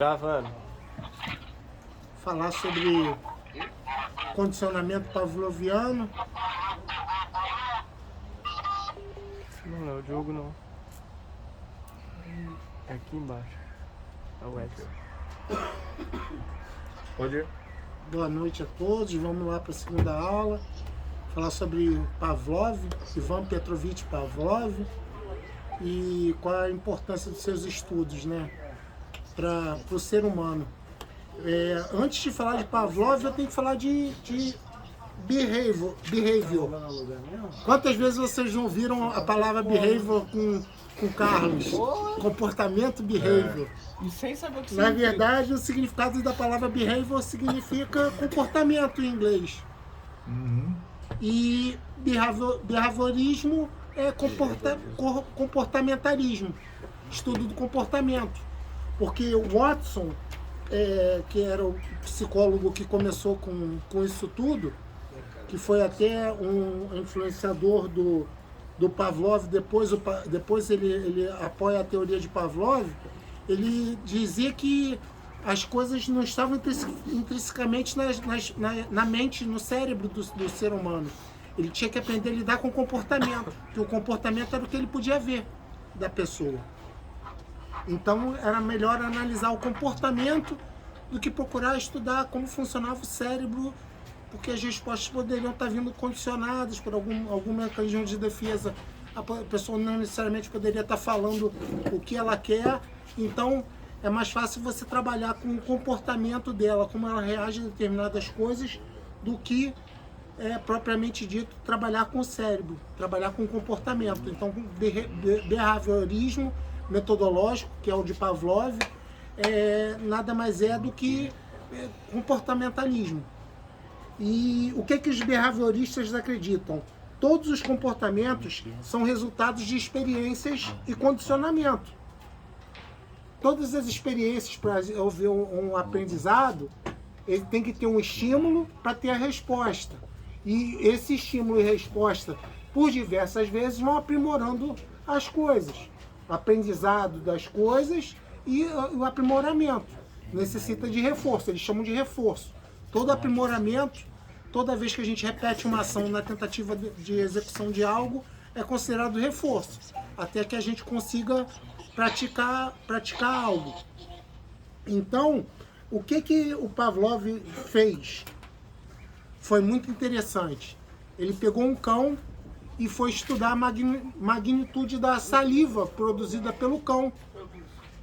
Gravando. Falar sobre condicionamento pavloviano. Não é o Diogo, não. É aqui embaixo. É o Edson. Pode ir. Boa noite a todos, vamos lá para a segunda aula. Falar sobre Pavlov, Ivan Petrovich Pavlov e qual a importância dos seus estudos, né, para o ser humano. Antes de falar de Pavlov, eu tenho que falar de behavior. Quantas vezes vocês não viram a palavra behavior com Carlos? Comportamento behavior. E sem saber o que Na verdade, o significado da palavra behavior significa comportamento em inglês. E behaviorismo é comportamentalismo, estudo do comportamento. Porque Watson, que era o psicólogo que começou com isso tudo, que foi até um influenciador do Pavlov, depois ele apoia a teoria de Pavlov. Ele dizia que as coisas não estavam intrinsecamente na mente, no cérebro do ser humano. Ele tinha que aprender a lidar com o comportamento, que o comportamento era o que ele podia ver da pessoa. Então era melhor analisar o comportamento do que procurar estudar como funcionava o cérebro, porque as respostas poderiam estar vindo condicionadas por algum mecanismo de defesa. A pessoa não necessariamente poderia estar falando o que ela quer. Então é mais fácil você trabalhar com o comportamento dela, como ela reage a determinadas coisas, do que propriamente dito trabalhar com o cérebro, trabalhar com o comportamento. Então behaviorismo metodológico, que é o de Pavlov, nada mais é do que comportamentalismo. E o que os behavioristas acreditam? Todos os comportamentos são resultados de experiências e condicionamento. Todas as experiências para haver um aprendizado, ele tem que ter um estímulo para ter a resposta. E esse estímulo e resposta, por diversas vezes, vão aprimorando as coisas. O aprendizado das coisas e o aprimoramento. Necessita de reforço, eles chamam de reforço. Todo aprimoramento, toda vez que a gente repete uma ação na tentativa de execução de algo, é considerado reforço, até que a gente consiga praticar algo. Então, o que o Pavlov fez foi muito interessante. Ele pegou um cão e foi estudar a magnitude da saliva produzida pelo cão,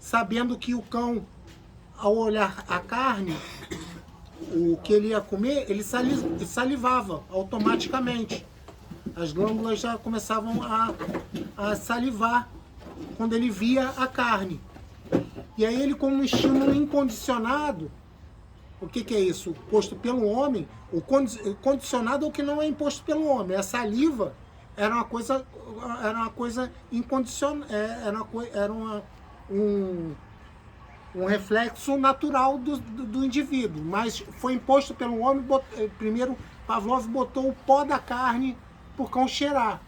sabendo que o cão, ao olhar a carne, o que ele ia comer, ele salivava automaticamente. As glândulas já começavam a salivar quando ele via a carne. E aí ele, como um estímulo incondicionado, o que é isso? Posto pelo homem, o condicionado é o que não é imposto pelo homem. A saliva era uma coisa incondicionada, era um reflexo natural do indivíduo, mas foi imposto pelo homem. Primeiro Pavlov botou o pó da carne para o cão cheirar,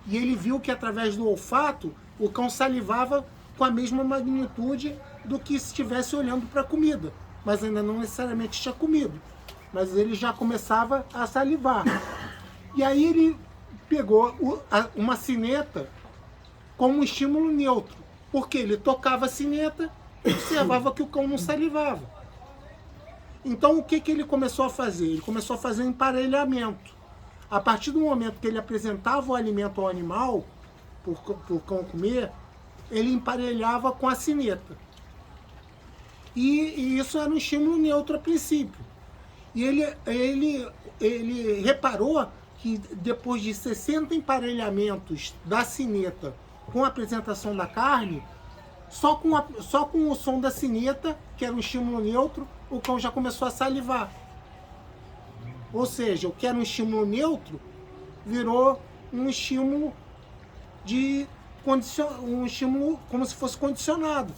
e ele viu que através do olfato o cão salivava com a mesma magnitude do que se estivesse olhando para a comida, mas ainda não necessariamente tinha comido, mas ele já começava a salivar. E aí ele pegou uma sineta como um estímulo neutro, porque ele tocava a sineta e observava que o cão não salivava. Então o que ele começou a fazer? Ele começou a fazer um emparelhamento. A partir do momento que ele apresentava o alimento ao animal, para o cão comer, ele emparelhava com a sineta. E isso era um estímulo neutro a princípio. E ele reparou que depois de 60 emparelhamentos da sineta com a apresentação da carne, só com o som da sineta, que era um estímulo neutro, o cão já começou a salivar. Ou seja, o que era um estímulo neutro virou um estímulo um estímulo como se fosse condicionado.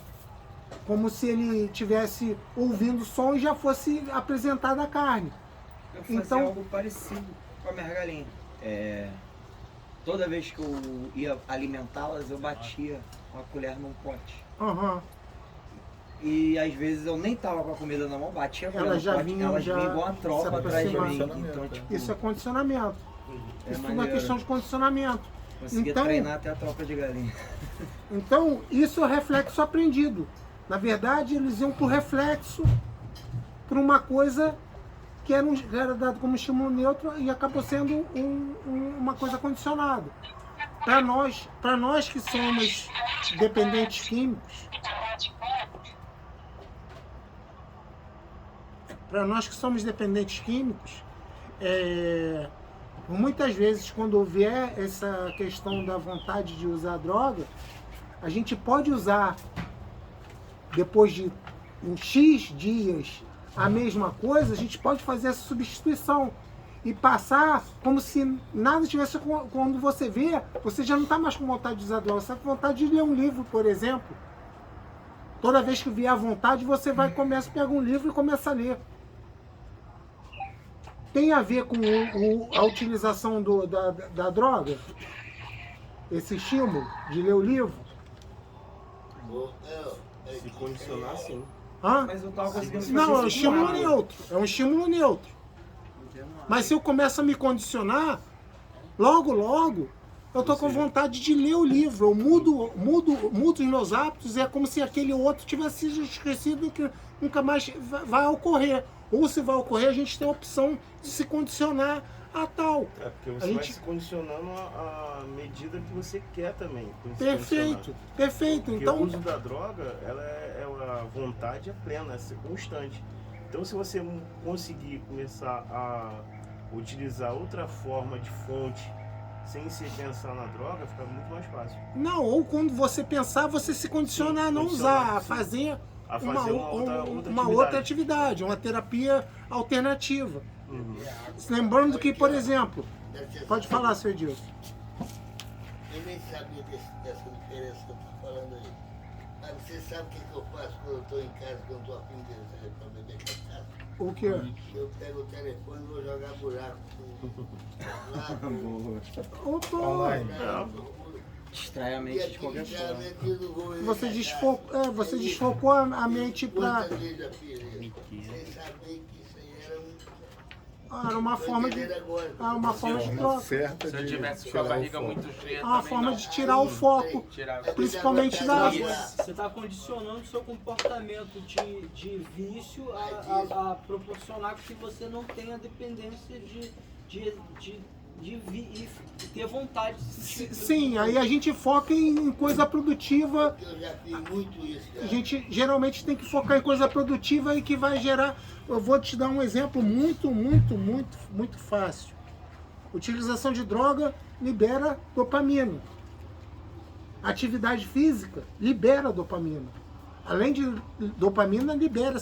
Como se ele estivesse ouvindo som e já fosse apresentada a carne. Eu fazia algo parecido com a minha galinha. Toda vez que eu ia alimentá-las, eu batia com a colher num pote. e às vezes eu nem tava com a comida na mão, batia com Elas ela já no pote, vinham elas já vinham igual uma se tropa atrás de mim. aproximando. Então, tipo, Isso é condicionamento. é Isso tudo é maneiro. questão de condicionamento. Consegui Então- treinar até a tropa de galinha. Então, isso é reflexo aprendido. Na verdade, eles iam por reflexo, por uma coisa que era dado como estímulo neutro e acabou sendo uma coisa condicionada. Para nós que somos dependentes químicos, muitas vezes quando vier essa questão da vontade de usar droga, a gente pode usar depois de uns X dias a mesma coisa, a gente pode fazer essa substituição e passar como se nada tivesse. Quando você vê, você já não está mais com vontade de usar droga, você está com vontade de ler um livro, por exemplo. Toda vez que vier à vontade, você vai, pega um livro e começa a ler. Tem a ver com a utilização da droga? Esse estímulo de ler o livro? Se condicionar, sim. Hã? Mas eu tava conseguindo fazer Não, é um isso com estímulo água. neutro. É um estímulo neutro. Mas se eu começo a me condicionar, logo, eu tô com vontade de ler o livro. Eu mudo os meus hábitos, é como se aquele outro tivesse sido esquecido e que nunca mais vai ocorrer. Ou se vai ocorrer, a gente tem a opção de se condicionar a tal. É porque A você vai gente- se condicionando à medida que você quer também. se Perfeito, condicionar. perfeito. Porque o Então, uso da droga, a vontade é plena, é ser constante. Então, se você conseguir começar a utilizar outra forma de fonte sem se pensar na droga, fica muito mais fácil. não, ou quando você pensar, você se condiciona Sim, a não condicionar, usar, a sim. fazer A fazer uma outra atividade, uma terapia alternativa. Uhum. Lembrando que, por exemplo, pode falar, seu Edilson. Eu nem sabia dessa diferença que eu estou falando aí. Mas você sabe o que eu faço quando eu estou em casa, quando eu estou a fim de para beber cachaça? O que? Eu pego o telefone e vou jogar buraco. Opa, Online. Distrai a E mente de aqui qualquer forma. geralmente eu não vou beber você cachaça. desfocou a mente para. Quantas vezes já fiz isso? Sem saber que isso aí era Era uma Tô forma de. entendendo agora. Uma forma de Uma troca. oferta Se eu de tivesse com a tirar o barriga foco. muito cheia, Uma também forma não. de tirar o foco, Tirar. principalmente da. Você está condicionando o seu comportamento de vício a proporcionar que você não tenha dependência de ter vontade de sentir aquilo. Sim, aí a gente foca em coisa produtiva. Eu já fiz muito isso, A cara. gente geralmente tem que focar em coisa produtiva e que vai gerar. Eu vou te dar um exemplo muito fácil. Utilização de droga libera dopamina. Atividade física libera dopamina. Além de dopamina, libera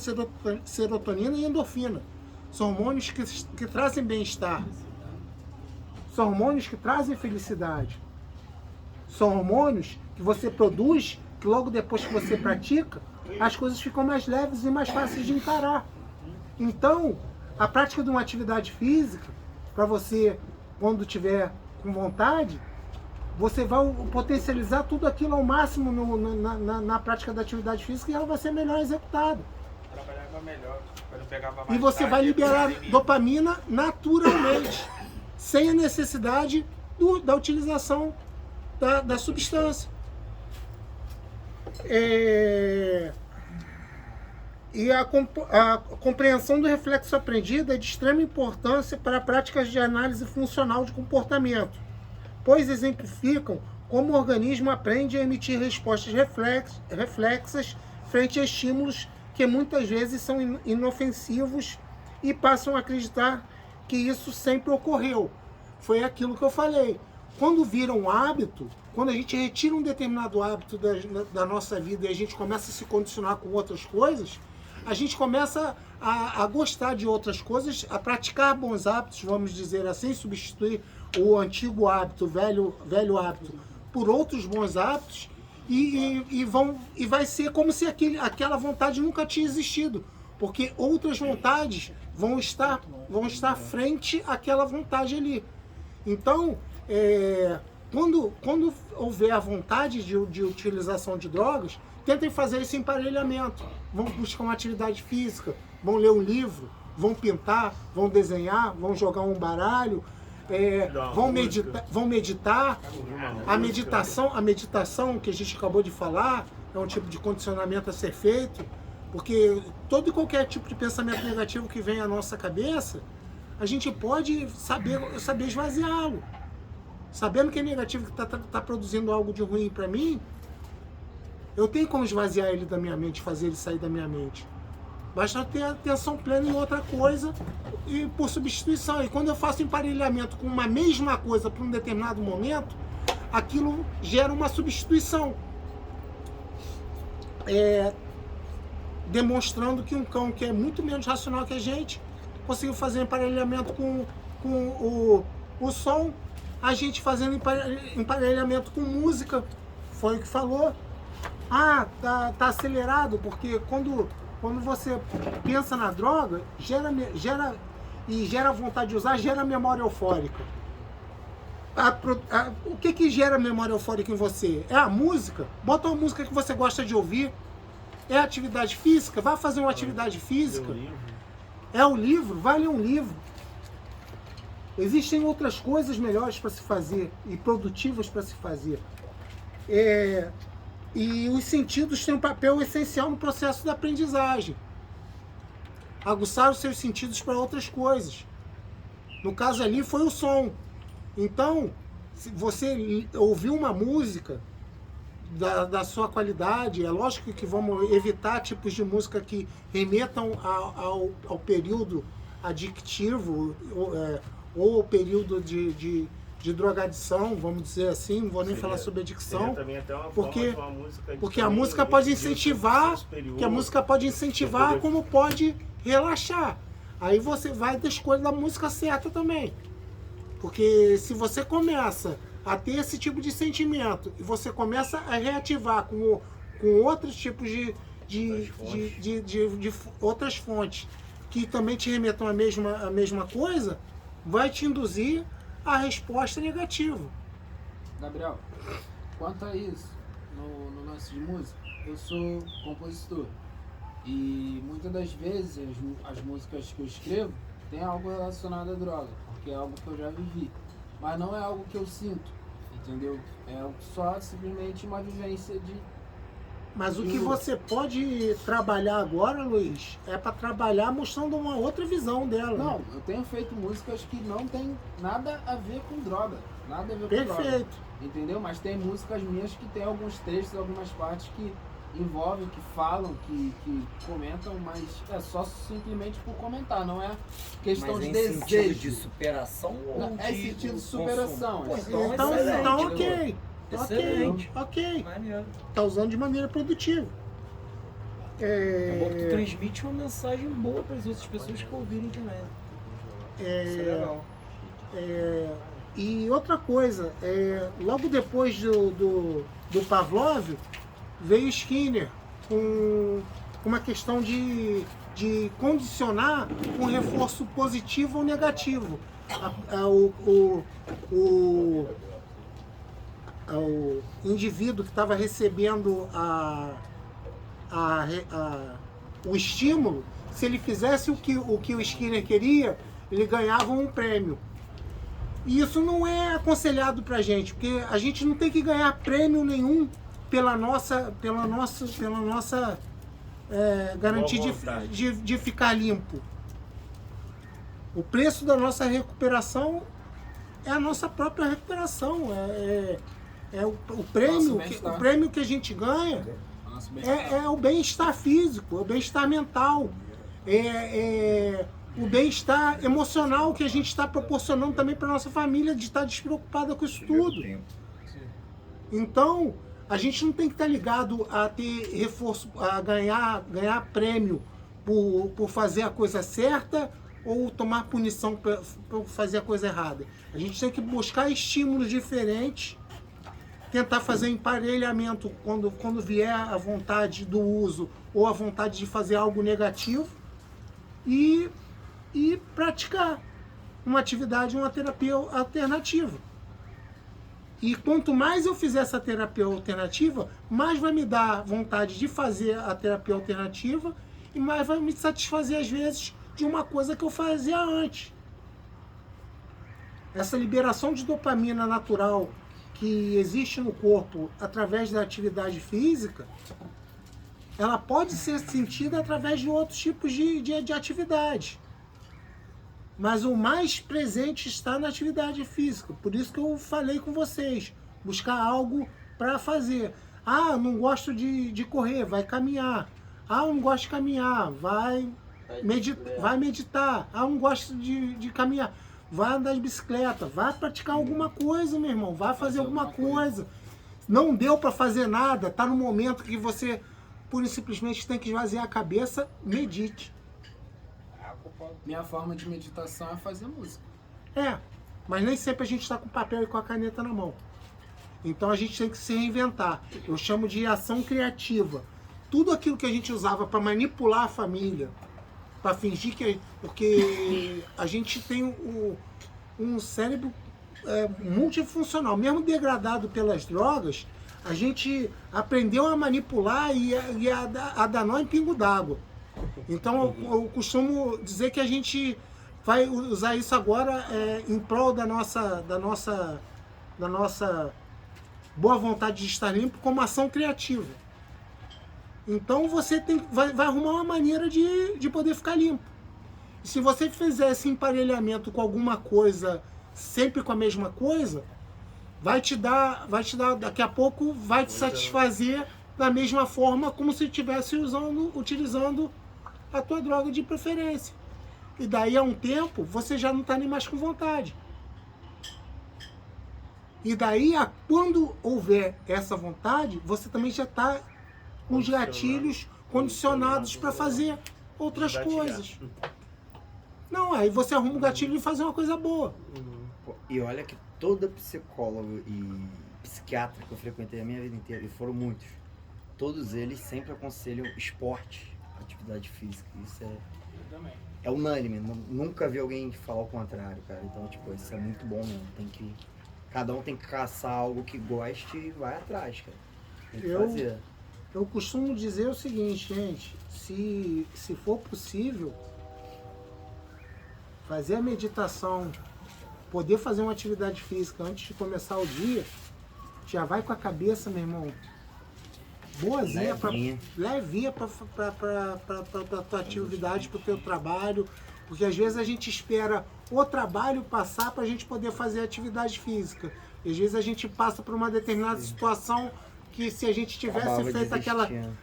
serotonina e endorfina. São hormônios que trazem bem-estar. São hormônios que trazem felicidade. São hormônios que você produz, que logo depois que você pratica, as coisas ficam mais leves e mais fáceis de encarar. Então, a prática de uma atividade física, para você, quando tiver com vontade, você vai potencializar tudo aquilo ao máximo na prática da atividade física e ela vai ser melhor executada. Trabalhava melhor, quando pegava mais E você tarde, vai liberar academia. dopamina naturalmente, sem a necessidade da utilização da substância. E a compreensão do reflexo aprendido é de extrema importância para práticas de análise funcional de comportamento, pois exemplificam como o organismo aprende a emitir respostas reflexas frente a estímulos que muitas vezes são inofensivos e passam a acreditar que isso sempre ocorreu. Foi aquilo que eu falei. Quando vira um hábito, quando a gente retira um determinado hábito da nossa vida e a gente começa a se condicionar com outras coisas, a gente começa a gostar de outras coisas, a praticar bons hábitos, vamos dizer assim, substituir o antigo hábito, o velho hábito, por outros bons hábitos, e vai ser como se aquela vontade nunca tinha existido, porque outras vontades vão estar frente àquela vontade ali. Então, quando houver a vontade de utilização de drogas, tentem fazer esse emparelhamento. vão buscar uma atividade física, vão ler um livro, vão pintar, vão desenhar, vão jogar um baralho, vão meditar. A meditação que a gente acabou de falar é um tipo de condicionamento a ser feito, porque todo e qualquer tipo de pensamento negativo que vem à nossa cabeça, a gente pode saber esvaziá-lo. Sabendo que é negativo, que está produzindo algo de ruim para mim, eu tenho como esvaziar ele da minha mente, fazer ele sair da minha mente. Basta ter atenção plena em outra coisa e por substituição. E quando eu faço emparelhamento com uma mesma coisa para um determinado momento, aquilo gera uma substituição. Demonstrando que um cão que é muito menos racional que a gente conseguiu fazer emparelhamento com o som, a gente fazendo emparelhamento com música, foi o que falou. Tá acelerado, porque quando você pensa na droga, gera vontade de usar, gera memória eufórica. O que gera memória eufórica em você? É a música? Bota uma música que você gosta de ouvir. É a atividade física? Vai fazer uma atividade física. É o livro? Vai ler um livro. Existem outras coisas melhores para se fazer e produtivas para se fazer. E os sentidos têm um papel essencial no processo da aprendizagem. Aguçar os seus sentidos para outras coisas. No caso ali foi o som. Então, se você ouviu uma música da sua qualidade, é lógico que vamos evitar tipos de música que remetam ao período adictivo ou ao período de drogadição, vamos dizer assim, não vou nem falar sobre adicção, porque a música pode incentivar, como pode relaxar. Aí você vai da escolha da música certa também. Porque se você começa a ter esse tipo de sentimento e você começa a reativar com outros tipos de outras fontes que também te remetam à mesma coisa, vai te induzir a resposta negativa. Gabriel, quanto a isso, no lance de música, eu sou compositor e muitas das vezes as músicas que eu escrevo tem algo relacionado à droga, porque é algo que eu já vivi, mas não é algo que eu sinto, entendeu? É só simplesmente uma vivência de... Mas o que você pode trabalhar agora, Luiz, é para trabalhar mostrando uma outra visão dela. Não, eu tenho feito músicas que não tem nada a ver com droga. Nada a ver com droga. Perfeito. Entendeu? Mas tem músicas minhas que tem alguns trechos, algumas partes que envolvem, que falam, que comentam, mas é só simplesmente por comentar, não é questão de desejo. Sentido de superação ou não, é sentido de superação. Pô, Então ok. Excelente. Ok. Maneiro. Tá usando de maneira produtiva. É bom que tu transmite uma mensagem boa para as outras pessoas que ouvirem também. Isso é legal. E outra coisa, logo depois do Pavlov, veio Skinner com uma questão de condicionar um reforço positivo ou negativo. O indivíduo que estava recebendo o estímulo, se ele fizesse o que o Skinner queria, ele ganhava um prêmio. E isso não é aconselhado pra gente, porque a gente não tem que ganhar prêmio nenhum pela nossa garantia de ficar limpo. O preço da nossa recuperação é a nossa própria recuperação. O prêmio que a gente ganha é o bem-estar físico, é o bem-estar mental, o bem-estar emocional que a gente está proporcionando também para nossa família, de estar despreocupada com isso tudo. Então, a gente não tem que estar ligado a ter reforço, a ganhar prêmio por fazer a coisa certa ou tomar punição por fazer a coisa errada. A gente tem que buscar estímulos diferentes, tentar fazer emparelhamento quando vier a vontade do uso ou a vontade de fazer algo negativo e praticar uma atividade, uma terapia alternativa. E quanto mais eu fizer essa terapia alternativa, mais vai me dar vontade de fazer a terapia alternativa e mais vai me satisfazer, às vezes, de uma coisa que eu fazia antes. Essa liberação de dopamina natural que existe no corpo através da atividade física, ela pode ser sentida através de outros tipos de atividade. Mas o mais presente está na atividade física. Por isso que eu falei com vocês. Buscar algo para fazer. Ah, não gosto de correr, vai caminhar. Ah, não gosto de caminhar, vai meditar. Ah, não gosto de caminhar, vai andar de bicicleta. Vai praticar alguma coisa, meu irmão. Vai fazer alguma coisa. Não deu para fazer nada, tá no momento que você pura e simplesmente tem que esvaziar a cabeça, medite. Minha forma de meditação é fazer música. Mas nem sempre a gente está com o papel e com a caneta na mão. Então a gente tem que se reinventar. Eu chamo de ação criativa. Tudo aquilo que a gente usava para manipular a família, para fingir que... Porque a gente tem um cérebro multifuncional. Mesmo degradado pelas drogas, a gente aprendeu a manipular e a dar nó em pingo d'água. Então eu costumo dizer que a gente vai usar isso agora em prol da nossa boa vontade de estar limpo como ação criativa. Então você vai arrumar uma maneira de poder ficar limpo. E se você fizer esse emparelhamento com alguma coisa, sempre com a mesma coisa, vai te dar daqui a pouco vai te satisfazer da mesma forma como se estivesse utilizando a tua droga de preferência. E daí a um tempo você já não está nem mais com vontade. E daí quando houver essa vontade, você também já está com os gatilhos condicionados para fazer outras coisas. Não, aí você arruma um gatilho de fazer uma coisa boa. E olha que toda psicóloga e psiquiatra que eu frequentei a minha vida inteira, e foram muitos, todos eles sempre aconselham esporte, atividade física. Isso é unânime, nunca vi alguém falar o contrário, cara. Então, tipo, isso é muito bom mesmo. Cada um tem que caçar algo que goste e vai atrás, cara. Tem que fazer. Eu costumo dizer o seguinte, gente, se for possível, fazer a meditação, poder fazer uma atividade física antes de começar o dia, já vai com a cabeça, meu irmão, boazinha, levinha para tua atividade, para o teu trabalho, porque às vezes a gente espera o trabalho passar para a gente poder fazer atividade física. E às vezes a gente passa por uma determinada situação que se a gente tivesse feito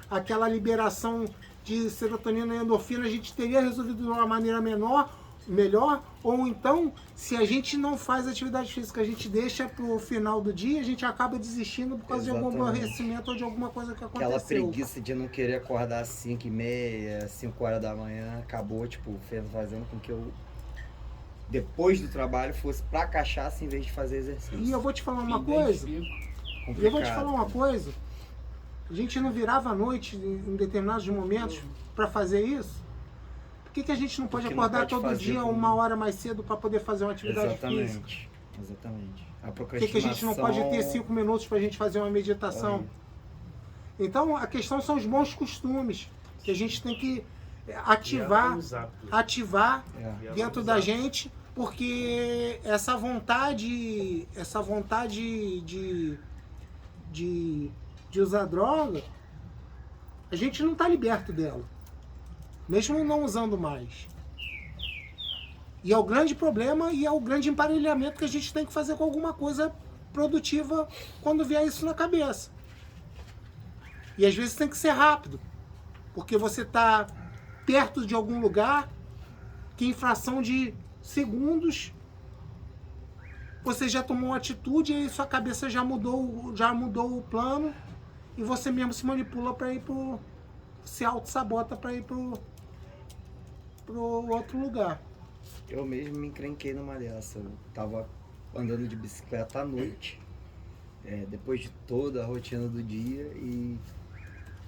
aquela liberação de serotonina e endorfina, a gente teria resolvido de uma maneira melhor, ou então, se a gente não faz atividade física, a gente deixa pro final do dia, a gente acaba desistindo por causa de algum aborrecimento ou de alguma coisa que aconteceu. Aquela preguiça de não querer acordar às 5h30, 5 horas da manhã, acabou, tipo, fazendo com que eu, depois do trabalho, fosse pra cachaça em vez de fazer exercício. E eu vou te falar uma coisa. A gente não virava à noite em determinados momentos para fazer isso? Por que a gente não pode acordar todo dia 1 hora mais cedo para poder fazer uma atividade física? Exatamente. Por que a gente não pode ter 5 minutos para a gente fazer uma meditação? Então a questão são os bons costumes que a gente tem que ativar dentro da gente, porque essa vontade de usar droga, a gente não está liberto dela, mesmo não usando mais. E é o grande problema e é o grande emparelhamento que a gente tem que fazer com alguma coisa produtiva quando vier isso na cabeça. E às vezes tem que ser rápido, porque você está perto de algum lugar que em fração de segundos você já tomou uma atitude e sua cabeça já mudou o plano e você mesmo se manipula para ir se auto-sabota para ir pro outro lugar. Eu mesmo me encrenquei numa dessa. Eu tava andando de bicicleta à noite, depois de toda a rotina do dia, e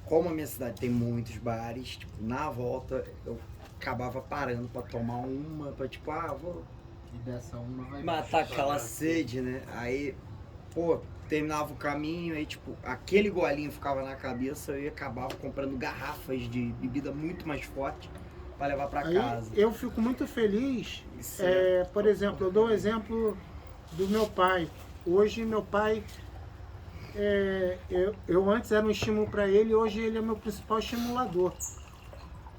como a minha cidade tem muitos bares, tipo, na volta eu acabava parando pra tomar uma, pra tipo, vou E dessa uma vai matar aquela sede, né? Aí pô, terminava o caminho, aí tipo, aquele golinho ficava na cabeça, eu acabava comprando garrafas de bebida muito mais forte pra levar pra Aí casa. eu fico muito feliz, Isso por exemplo, eu dou o exemplo do meu pai. Hoje meu pai, eu antes era um estímulo para ele, hoje ele é meu principal estimulador.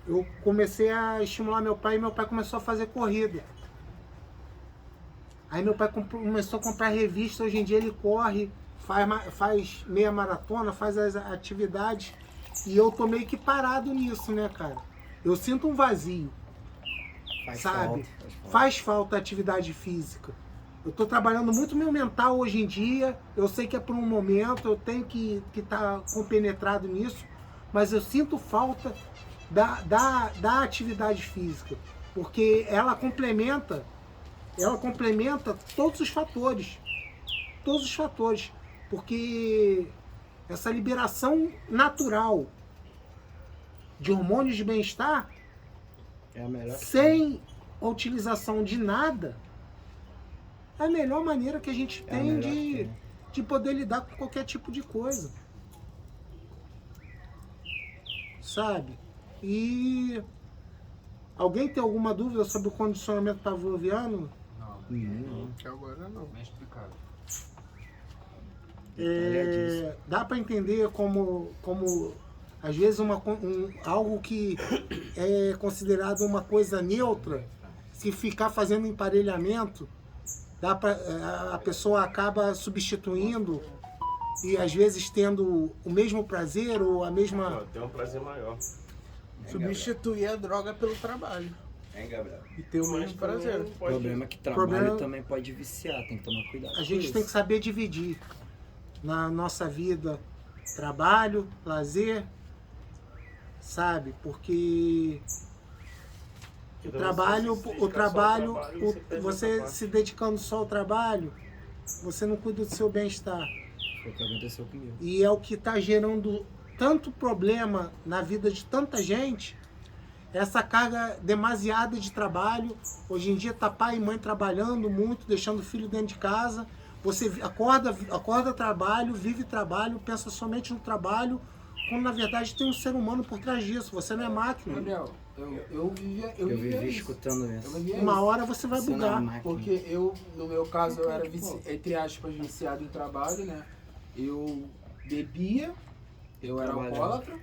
Eu comecei a estimular meu pai e meu pai começou a fazer corrida. Aí meu pai começou a comprar revista, hoje em dia ele corre, faz meia maratona, faz as atividades, e eu tô meio que parado nisso, né, cara? Eu sinto um vazio, sabe? Faz falta a atividade física. Eu tô trabalhando muito meu mental hoje em dia, eu sei que é por um momento, eu tenho que estar compenetrado nisso, mas eu sinto falta da atividade física, porque ela complementa todos os fatores, porque essa liberação natural de hormônios de bem-estar, É a melhor. sem a utilização de nada, é a melhor maneira que a gente É a tem melhor que tem. de poder lidar com qualquer tipo de coisa. Sabe? E alguém tem alguma dúvida sobre o condicionamento pavloviano? Não. Que agora não. Bem explicado. Dá para entender como às vezes algo que é considerado uma coisa neutra, se ficar fazendo emparelhamento, a pessoa acaba substituindo e às vezes tendo o mesmo prazer ou a mesma... Tem um prazer maior. Substituir a droga pelo trabalho. Hein, Gabriel? E ter o Mas mesmo prazer. também O pode- problema é que trabalho Problema- também pode viciar, tem que tomar cuidado. A gente tem que saber dividir na nossa vida trabalho, lazer, sabe? Porque que o daí trabalho, você se o dedicar só ao trabalho, trabalho, o- perde você essa parte. se dedicando só ao trabalho, você não cuida do seu bem-estar. Foi o que aconteceu comigo. E é o que está gerando tanto problema na vida de tanta gente, essa carga demasiada de trabalho. Hoje em dia tá pai e mãe trabalhando muito, deixando o filho dentro de casa. Você acorda trabalho, vive trabalho, pensa somente no trabalho, quando na verdade tem um ser humano por trás disso. Você não é máquina. Gabriel, eu vivia Eu vivia vivi isso. escutando Eu isso. vivia Uma isso. hora você vai Você não é bugar. máquina. Porque eu, no meu caso, eu era, entre aspas, viciado em trabalho, né? Eu bebia, eu era Trabalhava. alcoólatra,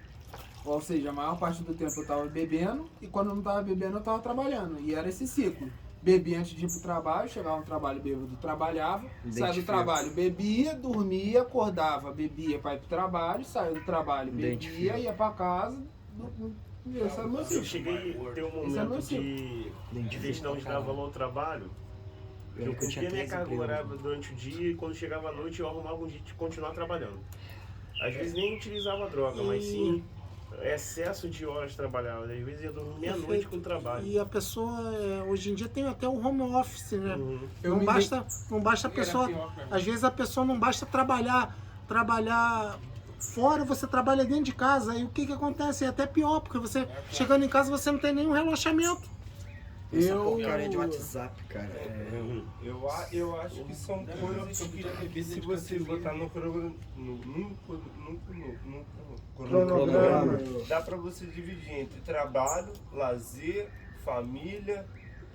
ou seja, a maior parte do tempo eu tava bebendo, e quando eu não tava bebendo, eu tava trabalhando. E era esse ciclo. Bebia antes de ir pro trabalho, chegava no trabalho bêbado, trabalhava, saía do Identifica. trabalho, bebia, dormia, acordava, bebia pra ir pro trabalho, saía do trabalho, bebia, Identifica. ia pra casa, esse era o meu Eu ciclo. cheguei a ter um Esse é momento meu de questão de dar valor ao trabalho. Eu Eu lembro que eu tinha cumpria minha 13 carga empregos. horária durante o dia e quando chegava à noite eu arrumava um jeito de continuar trabalhando. Às vezes nem utilizava droga, mas sim excesso de horas trabalhadas. Às vezes ia dormir meia-noite com o trabalho. E a pessoa, hoje em dia tem até o home office, né? Uhum. Eu Não me basta a pessoa, às vezes a pessoa não basta trabalhar fora, você trabalha dentro de casa, e o que acontece? É até pior, porque você chegando em casa você não tem nenhum relaxamento. Essa porcaria de WhatsApp, cara. Uhum. Eu acho que são coisas que se você botar no cronograma, dá pra você dividir entre trabalho, lazer, família,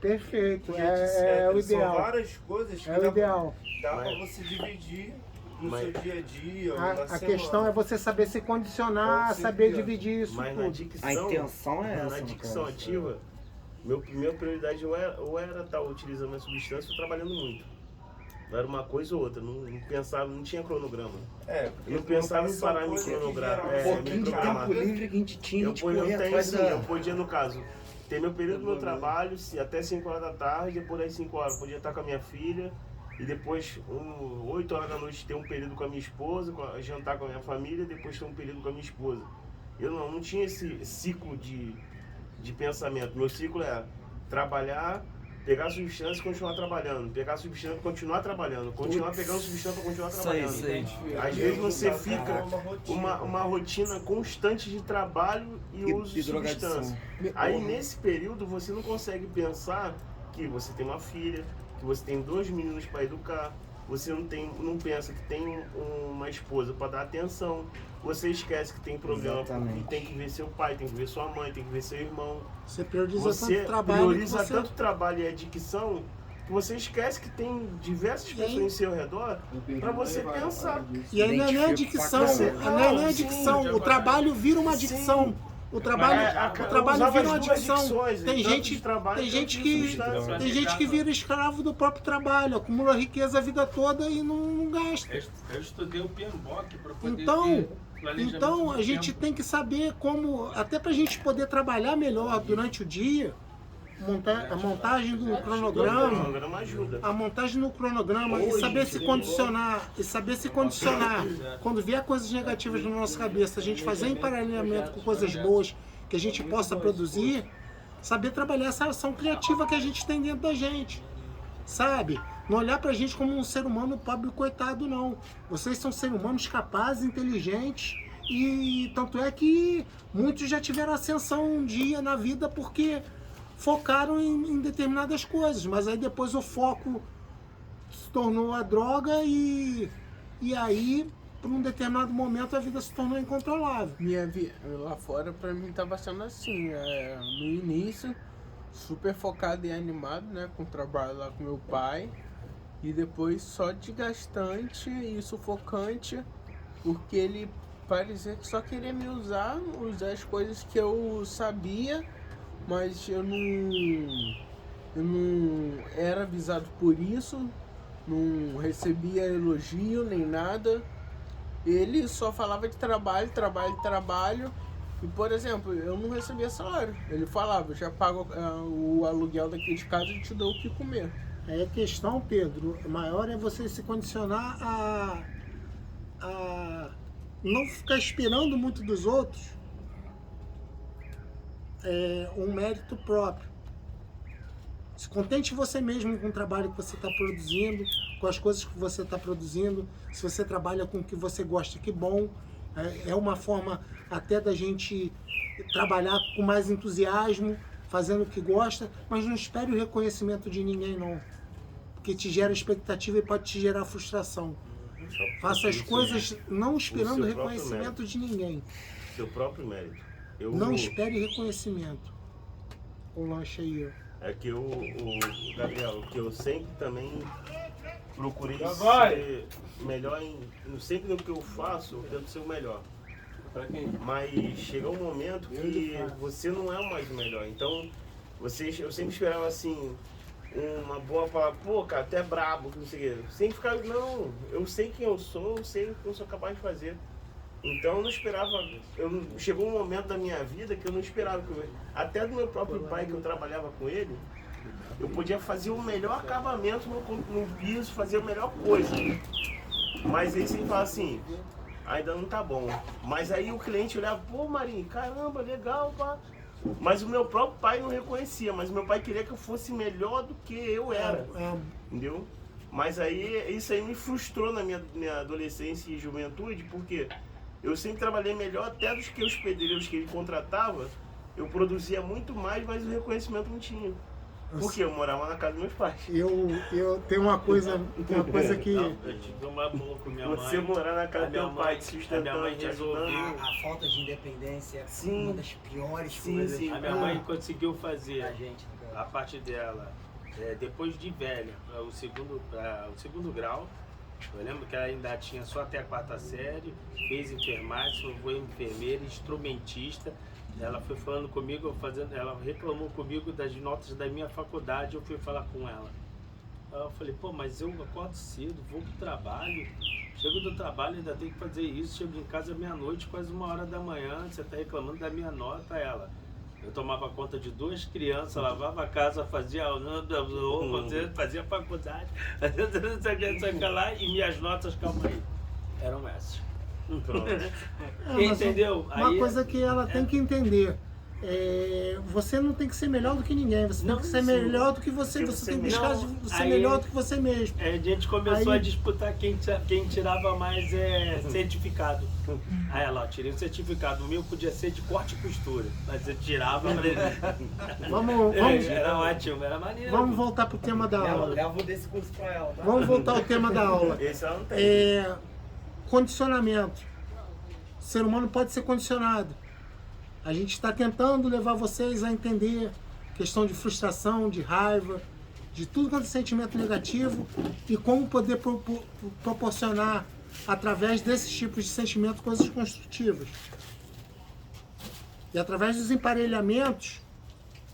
Perfeito, etc. é o São ideal. várias coisas que É o ideal. dá pra você dividir no Mas- seu dia a dia ou na A semana. questão é você saber se condicionar, Pode ser saber que- dividir isso Mas na tudo. dicção, A intenção é essa, na no dicção caso. ativa, minha prioridade ou era estar utilizando a substância ou trabalhando muito. Não era uma coisa ou outra, não pensava, não tinha cronograma. É, porque Eu não no pensava caso em são parar em coisas que cronograma. geram É, Um pouquinho de programar. tempo livre que a gente tinha, a Eu, gente eu corria tenho atrás sim, da... eu podia, no caso, ter meu período do meu trabalho até 5 horas da tarde, depois das 5 horas eu podia estar com a minha filha, e depois 8 horas da noite ter um período com a minha esposa, jantar com a minha família, depois ter um período com a minha esposa. Eu não tinha esse ciclo de pensamento. Meu ciclo é trabalhar, pegar a substância e continuar trabalhando, pegar a substância e continuar trabalhando, continuar pegando substância para continuar Isso aí, trabalhando. isso aí. Às vezes você fica uma rotina. uma rotina constante de trabalho e uso de drogadição. substância. Aí nesse período você não consegue pensar que você tem uma filha, que você tem 2 meninos para educar, você não pensa que tem uma esposa para dar atenção, você esquece que tem problema, Exatamente. porque tem que ver seu pai, tem que ver sua mãe, tem que ver seu irmão. Você prioriza Você tanto trabalho prioriza que você... tanto trabalho e adicção que você esquece que tem diversas pessoas em seu redor para você pensar. E aí não é nem adicção, não é nem adicção. O trabalho vira uma adicção. O trabalho vira uma adicção. Tem gente que vira escravo do próprio trabalho, acumula riqueza a vida toda e não gasta. Eu estudei o PMBOK para poder Então a gente tem que saber como, até para a gente poder trabalhar melhor durante o dia, a montagem do cronograma, a montagem no cronograma e saber se condicionar, quando vier coisas negativas na nossa cabeça, a gente fazer emparelhamento com coisas boas que a gente possa produzir, saber trabalhar essa ação criativa que a gente tem dentro da gente, sabe? Não olhar pra gente como um ser humano pobre e coitado, não. Vocês são seres humanos capazes, inteligentes, e tanto é que muitos já tiveram ascensão um dia na vida porque focaram em determinadas coisas, mas aí depois o foco se tornou a droga e aí, por um determinado momento, a vida se tornou incontrolável. Minha vida lá fora, pra mim, tava sendo assim, no início, super focado e animado, né, com o trabalho lá com meu pai, e depois só desgastante e sufocante, porque ele parecia que só queria me usar as coisas que eu sabia, mas eu não era avisado por isso, não recebia elogio nem nada. Ele só falava de trabalho, e, por exemplo, eu não recebia salário. Ele falava, já pago o aluguel daqui de casa e te dou o que comer. Aí a questão, Pedro, maior é você se condicionar a não ficar esperando muito dos outros um mérito próprio. Se contente você mesmo com o trabalho que você está produzindo, com as coisas que você está produzindo. Se você trabalha com o que você gosta, que bom. É uma forma até da gente trabalhar com mais entusiasmo, fazendo o que gosta, mas não espere o reconhecimento de ninguém, não. Porque te gera expectativa e pode te gerar frustração. Faça as coisas não esperando o reconhecimento de ninguém. Seu próprio mérito. Não espere reconhecimento. O lanche aí, ó. É que o Gabriel, que eu sempre também procurei ser melhor sempre no que eu faço, eu tento ser o melhor. Mas chega um momento que você não é mais o melhor. Então, eu sempre esperava assim, uma boa palavra, pô, cara, até brabo, não sei o quê. Sem ficar, não, eu sei quem eu sou, eu sei o que eu sou capaz de fazer. Então eu não esperava, chegou um momento da minha vida que eu não esperava, até do meu próprio pai, que eu trabalhava com ele, eu podia fazer o melhor acabamento no piso, fazer a melhor coisa. Mas ele sempre fala assim, ainda não tá bom. Mas aí o cliente olhava, pô, Marinho, caramba, legal, pá. Mas o meu próprio pai não reconhecia, mas o meu pai queria que eu fosse melhor do que eu era, entendeu? Mas aí isso aí me frustrou na minha adolescência e juventude, porque eu sempre trabalhei melhor até dos que os pedreiros que ele contratava, eu produzia muito mais, mas o reconhecimento não tinha. Porque eu morava na casa dos meus pais. Eu tenho uma coisa que... Não, eu tive uma boa com minha mãe. Você morar na casa do teu pai, te sustentando, te ajudando. A falta de independência é uma das piores coisas. A minha mãe conseguiu fazer a parte dela, depois de velha, o segundo grau. Eu lembro que ela ainda tinha só até a 4ª série, fez enfermagem, foi enfermeira, instrumentista. Ela foi falando comigo, ela reclamou comigo das notas da minha faculdade, eu fui falar com ela. Eu falei, pô, mas eu acordo cedo, vou pro trabalho, chego do trabalho, ainda tenho que fazer isso, chego em casa meia-noite, quase 1h da manhã, você tá reclamando da minha nota, ela. Eu tomava conta de 2 crianças, lavava a casa, fazia fazia faculdade, fazia lá, e minhas notas, calma aí, eram essas. Entendeu? Uma coisa que ela tem que entender, você não tem que ser melhor do que ninguém, você tem que ser melhor do que você, você tem que buscar ser melhor do que você mesmo. A gente começou a disputar quem tirava mais certificado. Aí ela, tirei o certificado, o meu podia ser de corte e costura, mas eu tirava. Vamos, era ótimo, era maneiro. Vamos voltar pro tema da aula. Leva desse curso pra ela, tá? Vamos voltar ao tema da aula. Esse ela não tem. Condicionamento. O ser humano pode ser condicionado. A gente está tentando levar vocês a entender questão de frustração, de raiva, de tudo quanto é sentimento negativo e como poder proporcionar, através desses tipos de sentimento, coisas construtivas. E através dos emparelhamentos,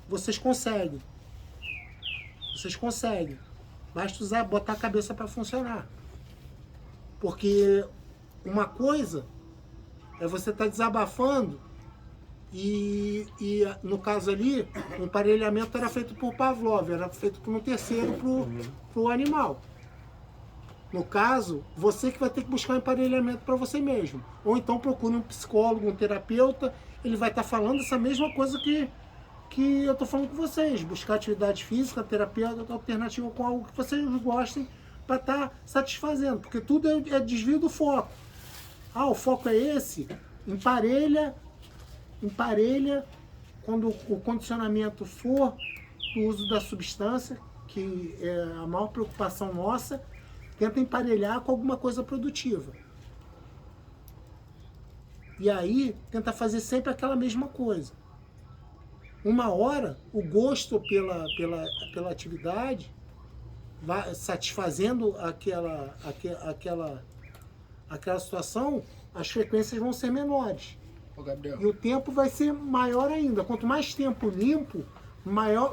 vocês conseguem. Vocês conseguem. Basta botar a cabeça para funcionar. Porque uma coisa é você estar desabafando e no caso ali, o emparelhamento era feito por Pavlov, era feito por um terceiro para o animal. No caso, você que vai ter que buscar um emparelhamento para você mesmo. Ou então procure um psicólogo, um terapeuta, ele vai estar falando essa mesma coisa que eu estou falando com vocês. Buscar atividade física, terapia alternativa com algo que vocês gostem para estar satisfazendo. Porque tudo é desvio do foco. Ah, o foco é esse? Emparelha quando o condicionamento for do uso da substância, que é a maior preocupação nossa, tenta emparelhar com alguma coisa produtiva. E aí, tenta fazer sempre aquela mesma coisa. Uma hora, o gosto pela atividade, vai satisfazendo aquela situação, as frequências vão ser menores. Ô, Gabriel. E o tempo vai ser maior ainda. Quanto mais tempo limpo, maior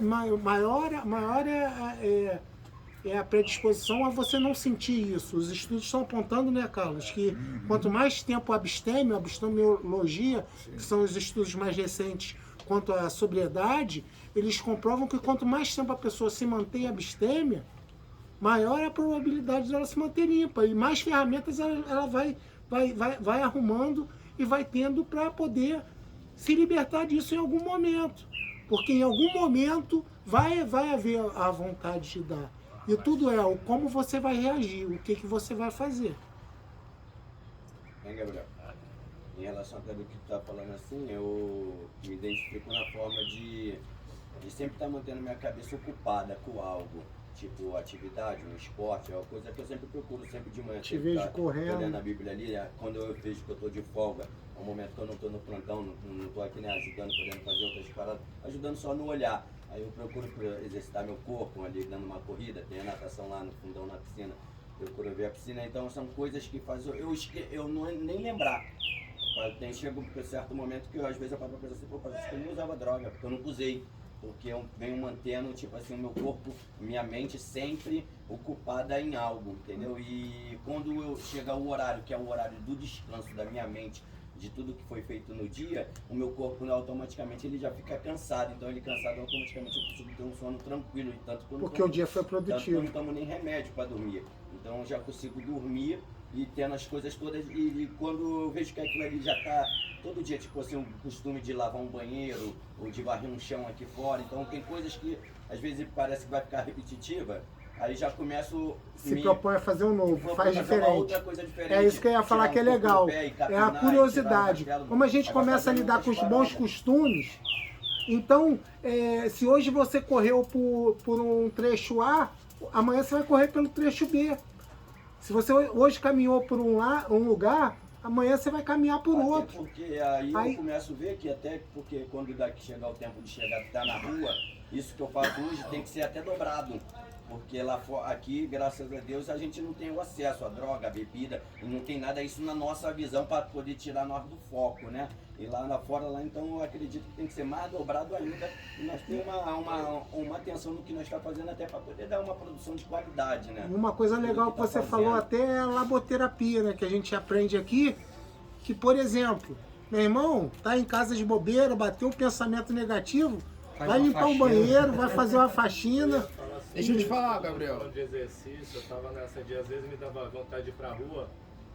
é a predisposição a você não sentir isso. Os estudos estão apontando, né, Carlos, que quanto mais tempo abstêmio, a abstemiologia, que são os estudos mais recentes quanto à sobriedade, eles comprovam que quanto mais tempo a pessoa se mantém abstêmia, maior é a probabilidade dela se manter limpa. E mais ferramentas ela vai arrumando e vai tendo para poder se libertar disso em algum momento. Porque em algum momento vai haver a vontade de dar. E tudo é o como você vai reagir, o que você vai fazer. Bem, Gabriel, em relação até do que tu tá falando assim, eu me identifico na forma de sempre estar mantendo minha cabeça ocupada com algo. Tipo, atividade, um esporte, é uma coisa que eu sempre procuro, sempre de manhã. Te vejo correndo. Olhando a Bíblia ali, quando eu vejo que eu estou de folga, é um momento que eu não estou no plantão, não estou aqui, né, ajudando, podendo fazer outras paradas, ajudando só no olhar. Aí eu procuro exercitar meu corpo ali, dando uma corrida, tem a natação lá no fundão, na piscina, eu procuro ver a piscina, então são coisas que fazem eu não nem lembrar. Chega um certo momento que às vezes eu paro pra pensar assim, pô, parece que eu não usava droga, porque eu não usei. Porque eu venho mantendo, tipo assim, o meu corpo, minha mente sempre ocupada em algo, entendeu? E quando chega o horário, que é o horário do descanso da minha mente, de tudo que foi feito no dia, o meu corpo, né, automaticamente ele já fica cansado. Então ele cansado, automaticamente eu consigo ter um sono tranquilo. Tanto que porque o dia foi produtivo. Tanto que eu não tomo nem remédio para dormir. Então eu já consigo dormir e tendo as coisas todas. E quando eu vejo que aquilo ali já tá todo dia, tipo assim, o costume de lavar um banheiro ou de varrer um chão aqui fora. Então tem coisas que às vezes parece que vai ficar repetitiva. Aí já começo... propõe a fazer um novo, faz diferente. Outra coisa diferente. É isso que eu ia falar que é legal. É a curiosidade. Como a gente começa a lidar com os bons costumes, então, se hoje você correu por um trecho A, amanhã você vai correr pelo trecho B. Se você hoje caminhou por um lugar, amanhã você vai caminhar por outro. Porque aí eu começo a ver que até porque quando daqui chegar o tempo de chegar, estar na rua, isso que eu faço hoje tem que ser até dobrado. Porque lá aqui, graças a Deus, a gente não tem o acesso à droga, à bebida, e não tem nada isso na nossa visão para poder tirar nós do foco, né? E lá fora, então eu acredito que tem que ser mais dobrado ainda, e nós temos uma atenção no que nós estamos fazendo até para poder dar uma produção de qualidade, né? Uma coisa legal que você falou até é a laboterapia, né? Que a gente aprende aqui, que, por exemplo, meu irmão tá em casa de bobeira, bateu um pensamento negativo, vai limpar um banheiro, vai fazer uma faxina. Deixa eu te falar, Gabriel. De exercício, eu tava nessa dia, às vezes me dava vontade de ir pra rua,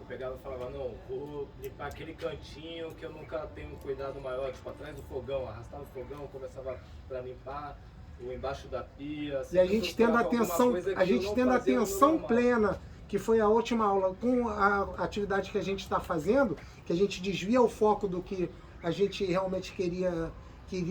pegava e falava, não, vou limpar aquele cantinho que eu nunca tenho um cuidado maior, tipo atrás do fogão, arrastava o fogão, começava pra limpar o embaixo da pia. E a gente tendo atenção plena, que foi a última aula, com a atividade que a gente está fazendo, que a gente desvia o foco do que a gente realmente queria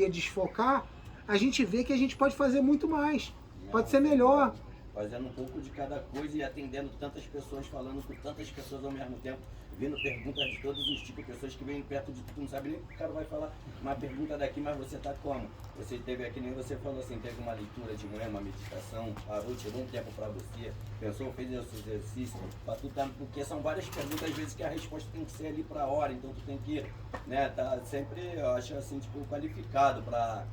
desfocar, a gente vê que a gente pode fazer muito mais, pode ser melhor. Fazendo um pouco de cada coisa e atendendo tantas pessoas, falando com tantas pessoas ao mesmo tempo, vendo perguntas de todos os tipos, pessoas que vêm perto de tu, não sabe nem o que o cara vai falar, uma pergunta daqui, mas você tá como? Você teve aqui, nem você falou assim, teve uma leitura de manhã, uma meditação, parou, tirou um tempo pra você, pensou, fez esse exercício, pra tu tá, porque são várias perguntas, às vezes que a resposta tem que ser ali pra hora, então tu tem que, né, tá sempre, eu acho assim, tipo, qualificado pra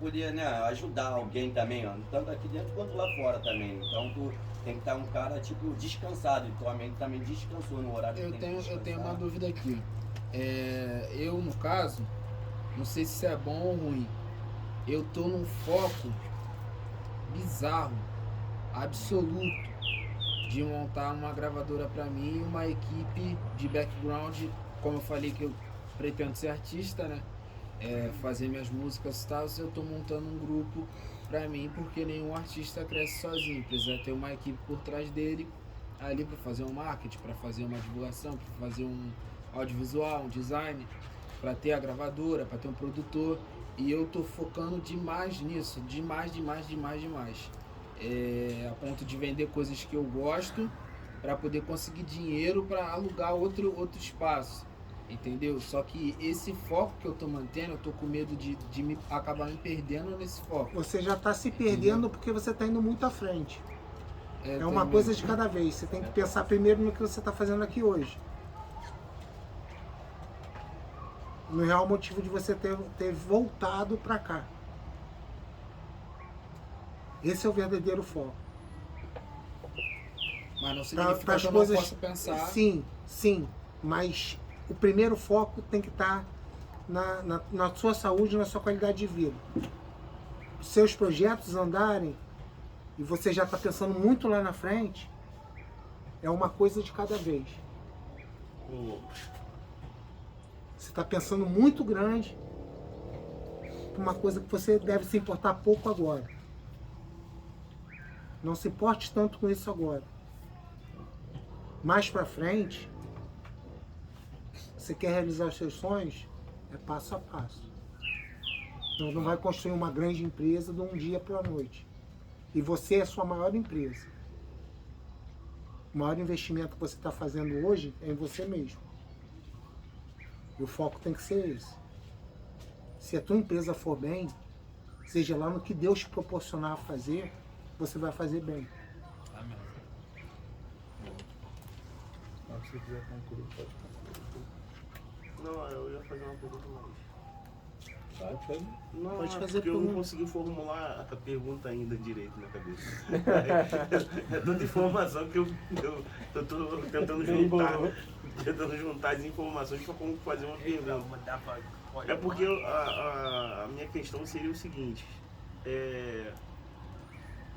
poder, né, ajudar alguém também, ó, tanto aqui dentro quanto lá fora também. Então tu tem que estar um cara, tipo, descansado, e tua mente também descansou no horário que tem que descansar. Eu tenho uma dúvida aqui. Eu, no caso, não sei se isso é bom ou ruim, eu tô num foco bizarro, absoluto, de montar uma gravadora pra mim, uma equipe de background, como eu falei que eu pretendo ser artista, né? Fazer minhas músicas e tal, eu tô montando um grupo pra mim, porque nenhum artista cresce sozinho, precisa ter uma equipe por trás dele ali pra fazer um marketing, pra fazer uma divulgação, pra fazer um audiovisual, um design, pra ter a gravadora, pra ter um produtor, e eu tô focando demais nisso, demais, a ponto de vender coisas que eu gosto pra poder conseguir dinheiro pra alugar outro espaço. Entendeu? Só que esse foco que eu tô mantendo, eu tô com medo de acabar me perdendo nesse foco. Você já tá se perdendo porque você tá indo muito à frente. É uma coisa de cada vez. Você tem que pensar primeiro no que você tá fazendo aqui hoje. No real motivo de você ter voltado pra cá. Esse é o verdadeiro foco. Mas não significa que eu não posso pensar. Sim, mas o primeiro foco tem que estar na sua saúde, na sua qualidade de vida. Seus projetos andarem e você já está pensando muito lá na frente, é uma coisa de cada vez. Você está pensando muito grande para uma coisa que você deve se importar pouco agora. Não se importe tanto com isso agora. Mais para frente, você quer realizar os seus sonhos, é passo a passo. Não vai construir uma grande empresa de um dia para a noite. E você é a sua maior empresa. O maior investimento que você está fazendo hoje é em você mesmo. E o foco tem que ser esse. Se a tua empresa for bem, seja lá no que Deus te proporcionar a fazer, você vai fazer bem. Amém. Se você quiser concluir, pode concluir. Não, eu ia fazer uma pergunta mais. Não, pode fazer porque eu não consegui formular a pergunta ainda direito na cabeça. É tanta informação que eu tô tentando juntar as informações para como fazer uma pergunta. É porque a minha questão seria o seguinte,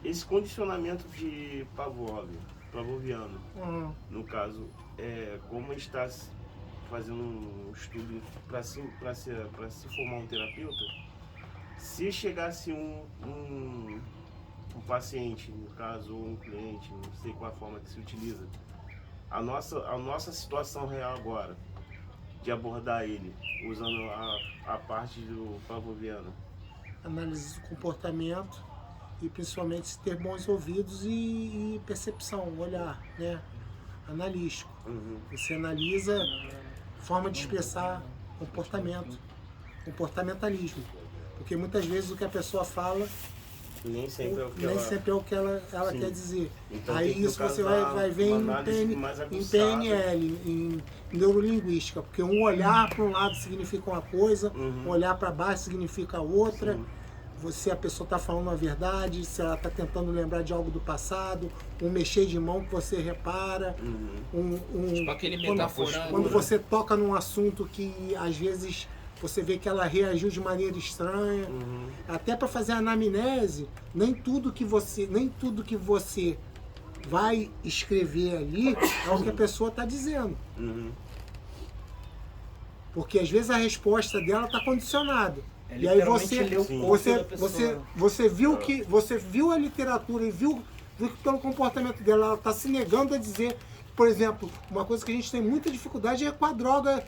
esse condicionamento de pavloviano, no caso, como está fazendo um estudo para se formar um terapeuta, se chegasse um paciente, no caso, ou um cliente, não sei qual a forma que se utiliza, a nossa situação real agora, de abordar ele, usando a parte do pavloviano. Análise do comportamento e principalmente ter bons ouvidos e percepção, olhar, né? Analítico. Você analisa forma de expressar comportamento, comportamentalismo. Porque muitas vezes o que a pessoa fala nem sempre é o que ela quer dizer. Então, aí isso você vai ver em PNL, em neurolinguística, porque um olhar para um lado significa uma coisa, um olhar para baixo significa outra. A pessoa está falando a verdade, se ela está tentando lembrar de algo do passado, um mexer de mão que você repara, tipo aquele metaforando. Quando você toca num assunto que às vezes você vê que ela reagiu de maneira estranha. Até para fazer a anamnese, nem tudo que você vai escrever ali é o que a pessoa está dizendo. Uhum. Porque às vezes a resposta dela está condicionada. É E aí literalmente ler o corpo da pessoa. você viu a literatura e viu que pelo comportamento dela, ela está se negando a dizer, por exemplo, uma coisa que a gente tem muita dificuldade é com a droga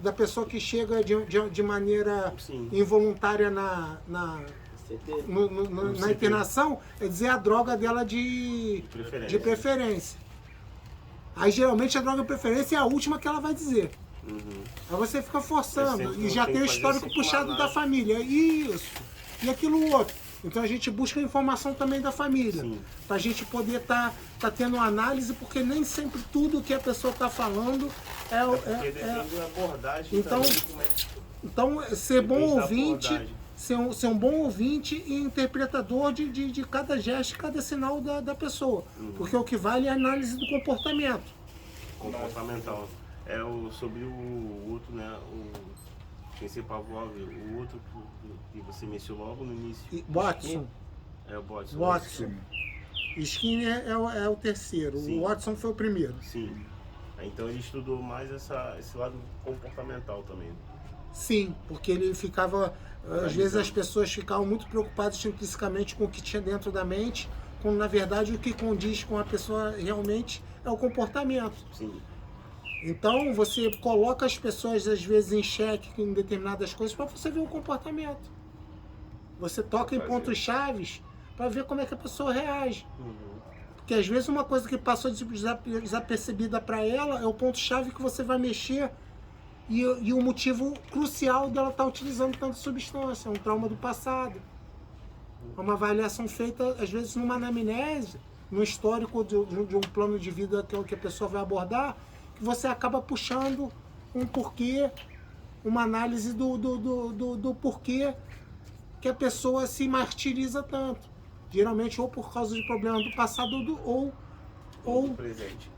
da pessoa que chega de maneira Sim. involuntária na internação, é dizer a droga dela de preferência. Aí geralmente a droga de preferência é a última que ela vai dizer. Uhum. Aí você fica forçando e já tem tem o que histórico fazer puxado sempre da uma família. Isso. E aquilo outro. Então a gente busca informação também da família. Sim. Pra gente poder tá tendo uma análise, porque nem sempre tudo que a pessoa tá falando Porque depende da abordagem então, também, como é que- então ser bom Depende da ouvinte, abordagem. ser um bom ouvinte e interpretador de cada gesto, cada sinal da pessoa. Porque o que vale é a análise do comportamento. comportamental. Sobre o outro, né? Esse Pavlov, o outro que você mencionou logo no início. Watson. É o Watson. Watson. Skinner é o terceiro. Sim. O Watson foi o primeiro. Sim. Então ele estudou mais esse lado comportamental também. Sim, porque ele ficava. Às vezes as pessoas ficavam muito preocupadas intrinsecamente com o que tinha dentro da mente, quando na verdade o que condiz com a pessoa realmente é o comportamento. Sim. Então você coloca as pessoas às vezes em xeque em determinadas coisas para você ver o comportamento. Você toca em pontos chaves para ver como é que a pessoa reage. Porque às vezes uma coisa que passou desapercebida para ela é o ponto chave que você vai mexer e o motivo crucial dela estar utilizando tanta substância, é um trauma do passado. É uma avaliação feita às vezes numa anamnese, no histórico de um plano de vida que a pessoa vai abordar, que você acaba puxando um porquê, uma análise do porquê que a pessoa se martiriza tanto. Geralmente ou por causa de problemas do passado ou do presente.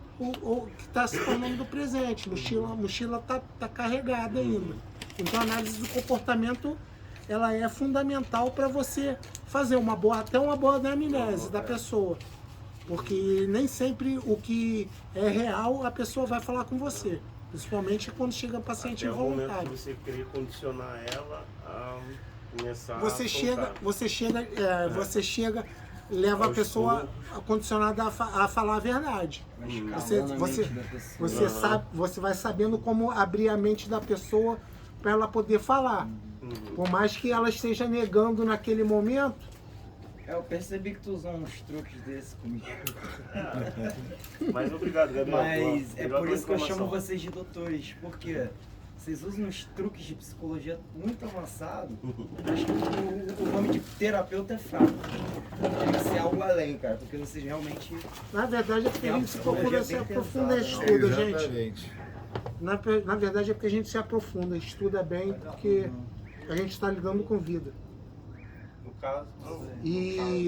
Ou que está se tornando do presente. A mochila tá carregada ainda. Então a análise do comportamento ela é fundamental para você fazer até uma boa anamnese da pessoa. Porque nem sempre o que é real a pessoa vai falar com você. Principalmente quando chega paciente Até o momento involuntário. que você querer condicionar ela a começar Você a chega, leva a pessoa condicionada a falar a verdade. Você vai sabendo como abrir a mente da pessoa para ela poder falar. Por mais que ela esteja negando naquele momento. Eu percebi que tu usou uns truques desses comigo. Mas obrigado, Gabriel. Mas é Obrigado por pela isso que eu informação. chamo vocês de doutores, porque vocês usam uns truques de psicologia muito avançados. Acho que o nome de terapeuta é fraco. Tem que ser algo além, cara, porque vocês realmente... Na verdade é porque a gente se procura se aprofunda e pesada, estuda, né? gente. Exatamente. Na verdade é porque a gente se aprofunda, estuda bem, porque a gente está lidando com vida. No caso, E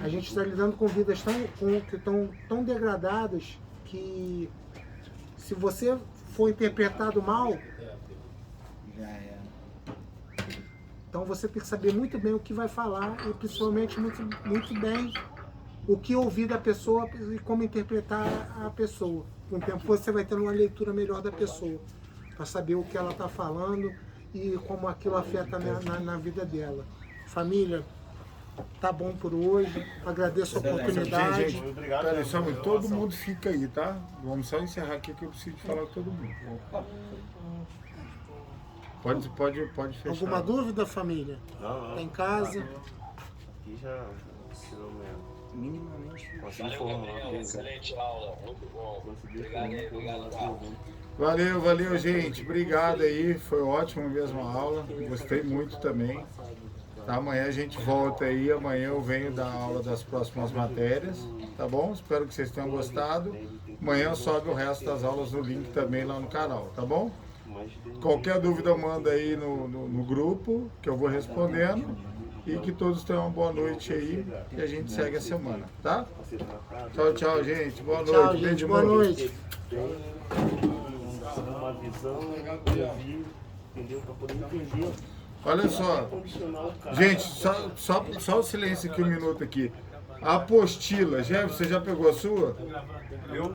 a gente está lidando com vidas tão degradadas que se você for interpretado mal, Já é. então você tem que saber muito bem o que vai falar e principalmente muito bem o que ouvir da pessoa e como interpretar a pessoa. Com o tempo você vai tendo uma leitura melhor da pessoa, para saber o que ela está falando e como aquilo afeta na vida dela. Família, tá bom por hoje, agradeço a oportunidade. Gente, peraí, só todo mundo fica aí, tá? Vamos só encerrar aqui que eu preciso falar com todo mundo. Pode fechar. Alguma dúvida, família? Não. Tá em casa? Aqui já tirou mesmo. Minimamente. Consegui formular. Excelente aula, muito bom. Valeu, gente. Obrigado aí. Foi ótimo mesmo a aula. Gostei muito também. Tá, amanhã a gente volta aí. Amanhã eu venho dar aula das próximas matérias. Tá bom? Espero que vocês tenham gostado. Amanhã sobe o resto das aulas no link também lá no canal. Tá bom? Qualquer dúvida manda aí no grupo que eu vou respondendo. E que todos tenham uma boa noite aí. E a gente segue a semana. Tá? Tchau, gente. Boa noite. Tchau, gente. Boa noite. Uma visão, ouvir, entendeu? Para poder entender Olha só. Gente, só o silêncio aqui, um minuto aqui. A apostila, Jefferson, você já pegou a sua?